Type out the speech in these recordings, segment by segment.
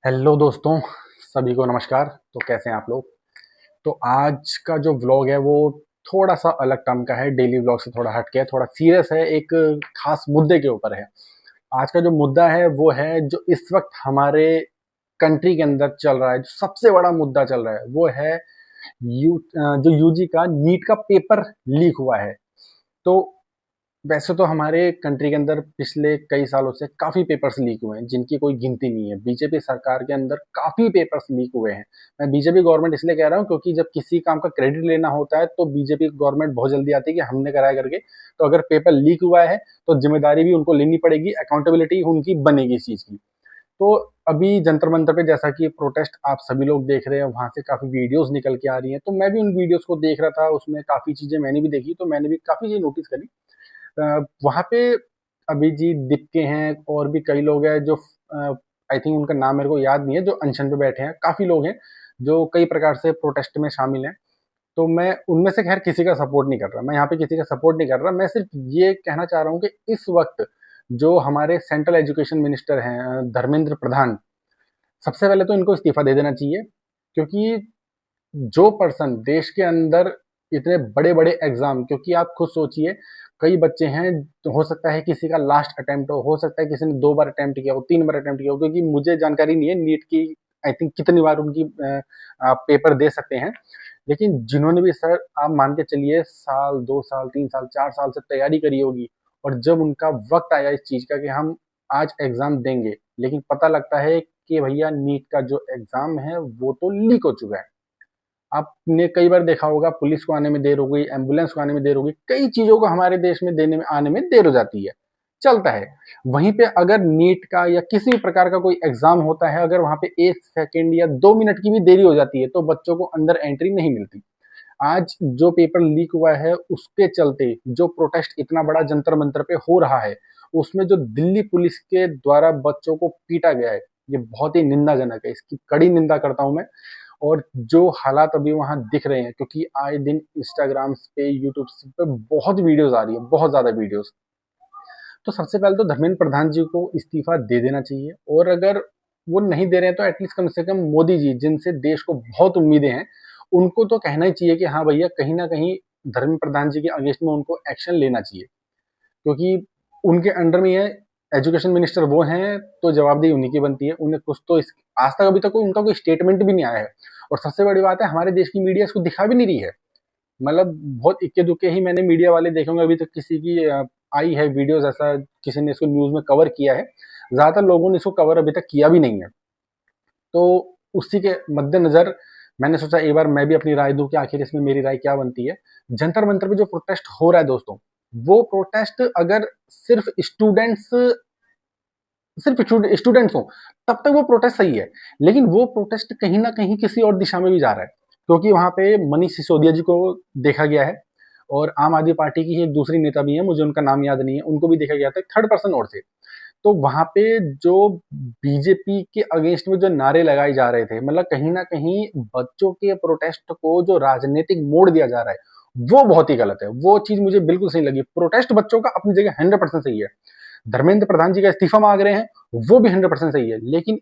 Hello दोस्तों, सभी को नमस्कार। तो कैसे हैं आप लोग? तो आज का जो व्लॉग है वो थोड़ा सा अलग टर्म का है, डेली व्लॉग से थोड़ा हट के है, थोड़ा सीरियस है, एक खास मुद्दे के ऊपर है। आज का जो मुद्दा है वो है जो इस वक्त हमारे कंट्री के अंदर चल रहा है, जो सबसे बड़ा मुद्दा चल रहा है वो है जो यूजी का नीट का पेपर लीक हुआ है। तो वैसे तो हमारे कंट्री के अंदर पिछले कई सालों से काफ़ी पेपर्स लीक हुए हैं, जिनकी कोई गिनती नहीं है। बीजेपी सरकार के अंदर काफ़ी पेपर्स लीक हुए हैं। मैं बीजेपी गवर्नमेंट इसलिए कह रहा हूँ क्योंकि जब किसी काम का क्रेडिट लेना होता है तो बीजेपी गवर्नमेंट बहुत जल्दी आती है कि हमने कराया करके। तो अगर पेपर लीक हुआ है तो जिम्मेदारी भी उनको लेनी पड़ेगी, अकाउंटेबिलिटी उनकी बनेगी इस चीज़ की। तो अभी जंतर मंतर पे जैसा कि प्रोटेस्ट आप सभी लोग देख रहे हैं, वहां से काफी वीडियोस निकल के आ रही हैं। तो मैं भी उन वीडियोस को देख रहा था, उसमें काफी चीजें मैंने भी देखी, तो मैंने भी काफी चीजें नोटिस करी। वहाँ पे अभिजीत दीपके हैं और भी कई लोग हैं जो आई थिंक उनका नाम मेरे को याद नहीं है, जो अनशन पे बैठे हैं। काफ़ी लोग हैं जो कई प्रकार से प्रोटेस्ट में शामिल हैं। तो मैं उनमें से खैर किसी का सपोर्ट नहीं कर रहा, मैं यहाँ पे किसी का सपोर्ट नहीं कर रहा। मैं सिर्फ ये कहना चाह रहा हूँ कि इस वक्त जो हमारे सेंट्रल एजुकेशन मिनिस्टर हैं धर्मेंद्र प्रधान, सबसे पहले तो इनको इस्तीफा दे देना चाहिए। क्योंकि जो पर्सन देश के अंदर इतने बड़े बड़े एग्जाम, क्योंकि आप खुद सोचिए, कई बच्चे हैं, तो हो सकता है किसी का लास्ट अटेम्प्ट हो सकता है किसी ने 2 बार अटेम्प्ट किया हो, 3 बार अटेम्प्ट किया हो, क्योंकि मुझे जानकारी नहीं है नीट की आई थिंक कितनी बार उनकी पेपर दे सकते हैं। लेकिन जिन्होंने भी सर आप मान के चलिए साल 2 साल 3 साल 4 साल से तैयारी करी होगी, और जब उनका वक्त आया इस चीज का कि हम आज एग्जाम देंगे, लेकिन पता लगता है कि भैया नीट का जो एग्जाम है वो तो लीक हो चुका है। आपने कई बार देखा होगा, पुलिस को आने में देर हो गई, एम्बुलेंस को आने में देर हो गई, कई चीजों को हमारे देश में देने में आने में देर हो जाती है, चलता है। वहीं पे अगर नीट का या किसी भी प्रकार का कोई एग्जाम होता है, अगर वहां पे 1 सेकेंड या 2 मिनट की भी देरी हो जाती है तो बच्चों को अंदर एंट्री नहीं मिलती। आज जो पेपर लीक हुआ है उसके चलते जो प्रोटेस्ट इतना बड़ा जंतर मंतर पे हो रहा है, उसमें जो दिल्ली पुलिस के द्वारा बच्चों को पीटा गया है, ये बहुत ही निंदाजनक है, इसकी कड़ी निंदा करता हूं मैं। और जो हालात अभी वहां दिख रहे हैं, क्योंकि आए दिन इंस्टाग्राम पे यूट्यूब पे बहुत वीडियोस आ रही है, बहुत ज्यादा वीडियोस। तो सबसे पहले तो धर्मेंद्र प्रधान जी को इस्तीफा दे देना चाहिए, और अगर वो नहीं दे रहे हैं तो एटलीस्ट कम से कम मोदी जी, जिनसे देश को बहुत उम्मीदें हैं, उनको तो कहना ही चाहिए कि हाँ भैया, कहीं ना कहीं धर्मेंद्र प्रधान जी के अगेंस्ट में उनको एक्शन लेना चाहिए। क्योंकि उनके अंडर में है, एजुकेशन मिनिस्टर वो हैं, तो जवाबदेही उन्हीं की बनती है। उन्हें कुछ तो आज तक अभी तक उनका कोई स्टेटमेंट भी नहीं आया है। और सबसे बड़ी बात है, हमारे देश की मीडिया इसको दिखा भी नहीं रही है। मतलब बहुत इक्के दुक्के ही मैंने मीडिया वाले देखे होंगे, अभी तक किसी की आई है वीडियोस, ऐसा किसी ने इसको न्यूज में कवर किया है। ज्यादातर लोगों ने इसको कवर अभी तक किया भी नहीं है। तो उसी के मद्देनजर मैंने सोचा एक बार मैं भी अपनी राय दूं कि आखिर इसमें मेरी राय क्या बनती है। जंतर मंतर पे जो प्रोटेस्ट हो रहा है दोस्तों, वो प्रोटेस्ट अगर सिर्फ स्टूडेंट्स सिर्फ स्टूडेंट्स हो तब तक वो प्रोटेस्ट सही है। लेकिन वो प्रोटेस्ट कहीं ना कहीं किसी और दिशा में भी जा रहा है, क्योंकि वहां पे मनीष सिसोदिया जी को देखा गया है, और आम आदमी पार्टी की ही एक दूसरी नेता भी है, मुझे उनका नाम याद नहीं है, उनको भी देखा गया था, थर्ड पर्सन और थे। तो वहां पे जो बीजेपी के अगेंस्ट में जो नारे लगाए जा रहे थे, मतलब कहीं ना कहीं बच्चों के प्रोटेस्ट को जो राजनीतिक मोड़ दिया जा रहा है, वो बहुत ही गलत है। वो चीज मुझे बिल्कुल सही लगी। प्रोटेस्ट बच्चों का अपनी जगह 100% सही है। धर्मेंद्र प्रधान जी का इस्तीफा मांग रहे हैं, वो भी 100% सही है। लेकिन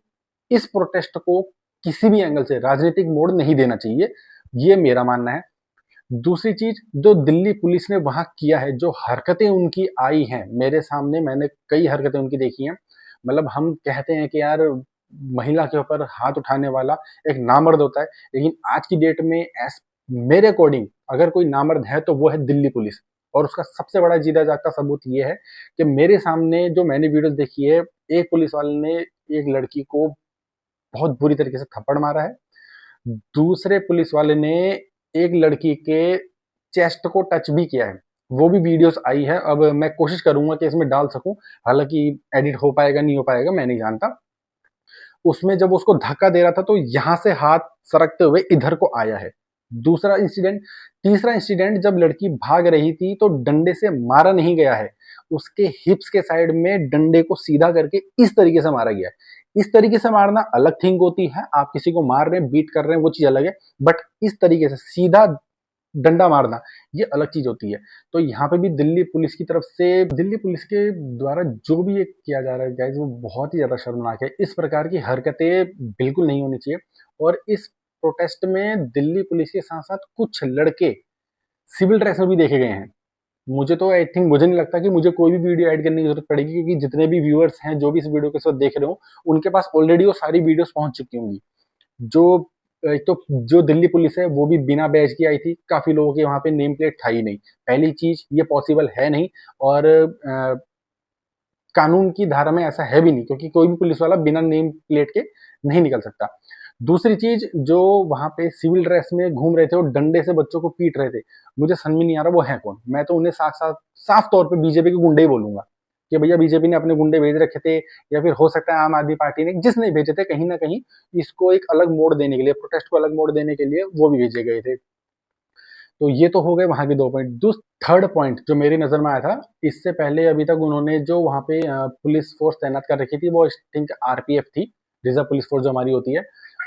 इस प्रोटेस्ट को किसी भी एंगल से राजनीतिक मोड़ नहीं देना चाहिए, ये मेरा मानना है। दूसरी चीज, जो दिल्ली पुलिस ने वहां किया है, जो हरकतें उनकी आई हैं मेरे सामने, मैंने कई हरकतें उनकी देखी हैं। मतलब हम कहते हैं कि यार महिला के ऊपर हाथ उठाने वाला एक नामर्द होता है, लेकिन आज की डेट में मेरे अकॉर्डिंग अगर कोई नामर्द है तो वो है दिल्ली पुलिस। और उसका सबसे बड़ा जीता जागता सबूत ये है कि मेरे सामने जो मैंने वीडियोस देखी है, एक पुलिस वाले ने एक लड़की को बहुत बुरी तरीके से थप्पड़ मारा है, दूसरे पुलिस वाले ने एक लड़की के चेस्ट को टच भी किया है। वो भी वीडियोस आई है, अब मैं कोशिश करूंगा कि इसमें डाल सकूं, हालांकि एडिट हो पाएगा नहीं हो पाएगा मैं नहीं जानता। उसमें जब उसको धक्का दे रहा था तो यहां से हाथ सरकते हुए इधर को आया है। दूसरा इंसिडेंट, तीसरा इंसिडेंट, जब लड़की भाग रही थी तो डंडे से मारा नहीं गया है, उसके हिप्स के साइड में डंडे को सीधा करके इस तरीके से मारा गया है। इस तरीके से मारना अलग थिंग होती है, आप किसी को मार रहे हैं, बीट कर रहे हैं, वो चीज अलग है। बट इस तरीके से सीधा डंडा मारना, ये अलग चीज होती है। तो यहाँ पे भी दिल्ली पुलिस की तरफ से, दिल्ली पुलिस के द्वारा जो भी ये किया जा रहा है गाइज, वो बहुत ही ज्यादा शर्मनाक है। इस प्रकार की हरकतें बिल्कुल नहीं होनी चाहिए। और इस प्रोटेस्ट में दिल्ली पुलिस के साथ साथ कुछ लड़के सिविल ड्रेस में भी देखे गए हैं। मुझे तो आई थिंक, मुझे नहीं लगता कि मुझे कोई भी वीडियो ऐड करने की जरूरत पड़ेगी, क्योंकि जितने भी व्यूअर्स हैं जो भी इस वीडियो के साथ देख रहे हो, उनके पास ऑलरेडी वो सारी वीडियोस पहुंच चुकी होंगी। जो एक तो जो दिल्ली पुलिस है वो भी बिना बैज की आई थी, काफी लोगों के वहां पे नेम प्लेट था ही नहीं। पहली चीज, ये पॉसिबल है नहीं, और कानून की धारा में ऐसा है भी नहीं, क्योंकि कोई भी पुलिस वाला बिना नेम प्लेट के नहीं निकल सकता। दूसरी चीज, जो वहां पे सिविल ड्रेस में घूम रहे थे और डंडे से बच्चों को पीट रहे थे, मुझे समझ में नहीं आ रहा वो है कौन। मैं तो उन्हें साफ तौर पे बीजेपी के गुंडे ही बोलूंगा कि भैया बीजेपी ने अपने गुंडे भेज रखे थे, या फिर हो सकता है आम आदमी पार्टी ने, जिसने भेजे थे, कहीं ना कहीं इसको एक अलग मोड़ देने के लिए, प्रोटेस्ट को अलग मोड़ देने के लिए वो भी भेजे गए थे। तो ये तो हो गए वहां के 2 पॉइंट। थर्ड पॉइंट जो मेरी नजर में आया था, इससे पहले अभी तक उन्होंने जो वहां पे पुलिस फोर्स तैनात कर रखी थी, वो आई थिंक आरपीएफ थी, रिजर्व पुलिस फोर्स जो हमारी होती है।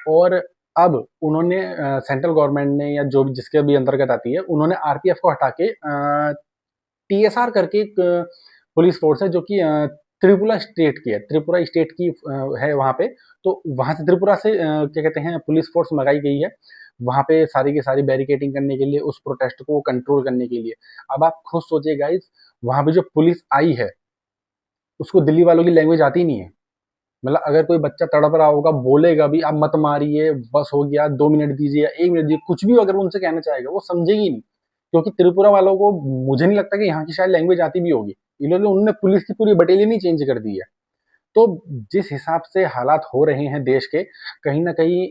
और अब उन्होंने सेंट्रल गवर्नमेंट ने, या जो भी जिसके भी अंतर्गत आती है, उन्होंने आरपीएफ को हटा के टीएसआर करके एक पुलिस फोर्स है, जो कि त्रिपुरा स्टेट की है, त्रिपुरा स्टेट की है वहां पे। तो वहां से, त्रिपुरा से क्या कहते हैं, पुलिस फोर्स मंगाई गई है वहां पे सारी की सारी बैरिकेडिंग करने के लिए, उस प्रोटेस्ट को कंट्रोल करने के लिए। अब आप खुद सोचिए गाइस, वहां पे जो पुलिस आई है, उसको दिल्ली वालों की लैंग्वेज आती नहीं है। मतलब अगर कोई बच्चा तड़प रहा होगा, बोलेगा भी आप मत मारिए, बस हो गया, 2 मिनट दीजिए या 1 मिनट दीजिए, कुछ भी अगर उनसे कहना चाहेगा, वो समझेगी नहीं। क्योंकि त्रिपुरा वालों को, मुझे नहीं लगता कि यहाँ की शायद लैंग्वेज आती भी होगी। इन्होंने उन्होंने पुलिस की पूरी बटेलियन ही चेंज कर दी है। तो जिस हिसाब से हालात हो रहे हैं देश के, कहीं ना कहीं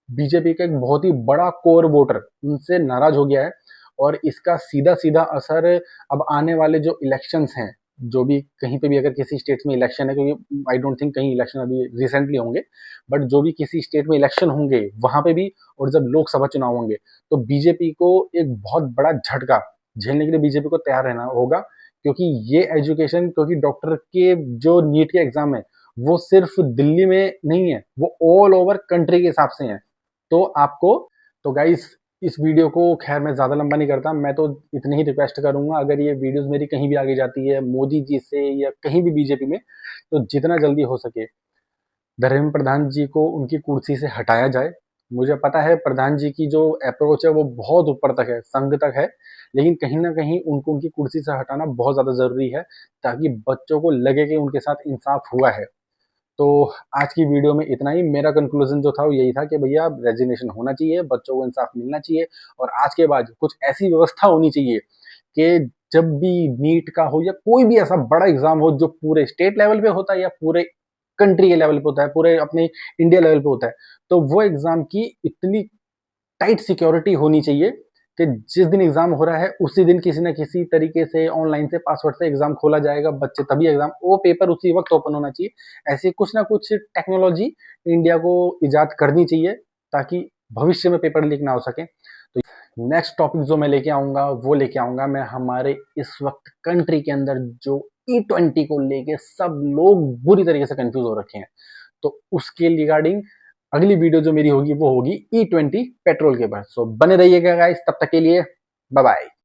बीजेपी का एक बहुत ही बड़ा कोर वोटर उनसे नाराज हो गया है। और इसका सीधा सीधा असर अब आने वाले जो इलेक्शंस हैं, जो भी कहीं पे भी अगर किसी स्टेट में इलेक्शन है, क्योंकि आई डोंट थिंक कहीं इलेक्शन अभी रिसेंटली होंगे, बट जो भी किसी स्टेट में इलेक्शन होंगे वहां पे भी, और जब लोकसभा चुनाव होंगे, तो बीजेपी को एक बहुत बड़ा झटका झेलने के लिए बीजेपी को तैयार रहना होगा। क्योंकि ये एजुकेशन, क्योंकि डॉक्टर के जो नीट के एग्जाम है, वो सिर्फ दिल्ली में नहीं है, वो ऑल ओवर कंट्री के हिसाब से है। तो आपको, तो गाइस, इस वीडियो को खैर मैं ज्यादा लंबा नहीं करता, मैं तो इतनी ही रिक्वेस्ट करूंगा, अगर ये वीडियोस मेरी कहीं भी आगे जाती है मोदी जी से या कहीं भी बीजेपी में, तो जितना जल्दी हो सके धर्मेंद्र प्रधान जी को उनकी कुर्सी से हटाया जाए। मुझे पता है प्रधान जी की जो अप्रोच है वो बहुत ऊपर तक है, संघ तक है, लेकिन कहीं ना कहीं उनको उनकी कुर्सी से हटाना बहुत ज्यादा जरूरी है, ताकि बच्चों को लगे कि उनके साथ इंसाफ हुआ है। तो आज की वीडियो में इतना ही। मेरा कंक्लूजन जो था वो यही था कि भैया रेजिग्नेशन होना चाहिए, बच्चों को इंसाफ मिलना चाहिए, और आज के बाद कुछ ऐसी व्यवस्था होनी चाहिए कि जब भी नीट का हो या कोई भी ऐसा बड़ा एग्जाम हो जो पूरे स्टेट लेवल पे होता है या पूरे कंट्री के लेवल पे होता है, पूरे अपने इंडिया लेवल पे होता है, तो वो एग्जाम की इतनी टाइट सिक्योरिटी होनी चाहिए कि जिस दिन एग्जाम हो रहा है उसी दिन किसी न किसी तरीके से ऑनलाइन से पासवर्ड से एग्जाम खोला जाएगा, बच्चे तभी एग्जाम, वो पेपर उसी वक्त ओपन होना चाहिए। ऐसी कुछ ना कुछ टेक्नोलॉजी इंडिया को इजाद करनी चाहिए, ताकि भविष्य में पेपर लीक ना हो सके। तो नेक्स्ट टॉपिक जो मैं लेके आऊंगा, वो लेके आऊंगा मैं हमारे इस वक्त कंट्री के अंदर जो E20 को लेके सब लोग बुरी तरीके से कंफ्यूज हो रखे हैं। तो उसके रिगार्डिंग अगली वीडियो जो मेरी होगी वो होगी E20 पेट्रोल के ऊपर। सो बने रहिएगा गाइस, तब तक के लिए बाय बाय।